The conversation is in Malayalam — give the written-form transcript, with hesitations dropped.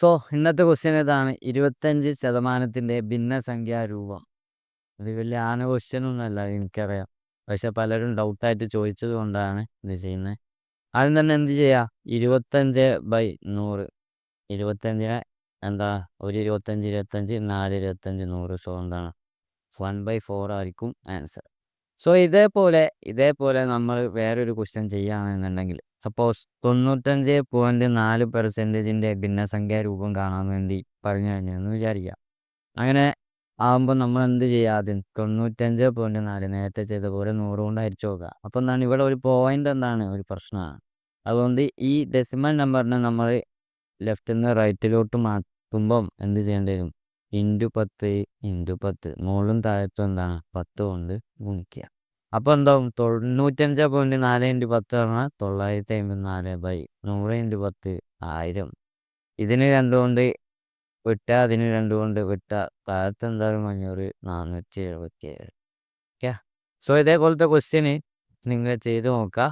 സോ ഇന്നത്തെ ക്വസ്റ്റ്യൻ ഇതാണ് 25% ഭിന്നസംഖ്യാരൂപം. ഇത് വലിയ ക്വസ്റ്റ്യൻ ഒന്നുമല്ല എനിക്കറിയാം. പക്ഷെ പലരും ഡൗട്ടായിട്ട് ചോദിച്ചത് കൊണ്ടാണ് ഇത് ചെയ്യുന്നത്. ആദ്യം തന്നെ എന്ത് ചെയ്യുക, 25/100. 25നെ എന്താ ഒരു 25, 4, 25, 100. സോ എന്താണ് 1/4 ആയിരിക്കും ആൻസർ. സോ ഇതേപോലെ നമ്മൾ വേറൊരു ക്വസ്റ്റ്യൻ ചെയ്യുകയാണെന്നുണ്ടെങ്കിൽ, സപ്പോസ് 95.4% ഭിന്നസംഖ്യാരൂപം കാണാൻ വേണ്ടി പറഞ്ഞു കഴിഞ്ഞെന്ന് വിചാരിക്കുക. അങ്ങനെ ആകുമ്പോൾ നമ്മൾ എന്ത് ചെയ്യുക, ആദ്യം 95.4 നേരത്തെ ചെയ്ത പോലെ 100 കൊണ്ട് അരിച്ചു നോക്കുക. അപ്പോൾ എന്താണ് ഇവിടെ ഒരു പോയിന്റ് ഒരു പ്രശ്നമാണ്. അതുകൊണ്ട് ഈ ഡെസിമൽ നമ്പറിനെ നമ്മൾ ലെഫ്റ്റിൽ നിന്ന് റൈറ്റിലോട്ട് മാറ്റുമ്പം എന്ത് ചെയ്യേണ്ടി വരും, ×10 മുകളിലും താഴത്തും 10 കൊണ്ട് ഗുണിക്കുക. അപ്പോൾ എന്താവും, 95.4 × 10 പറഞ്ഞാൽ 954/100 × 10 1000. ഇതിന് 2 കൊണ്ട് വിട്ടാൽ, അതിന് 2 കൊണ്ട് വിട്ടാൽ താഴത്ത് എന്തായാലും 500, 477. ഓക്കെ. സോ ഇതേപോലത്തെ ക്വസ്റ്റ്യന് നിങ്ങൾ ചെയ്ത് നോക്കുക.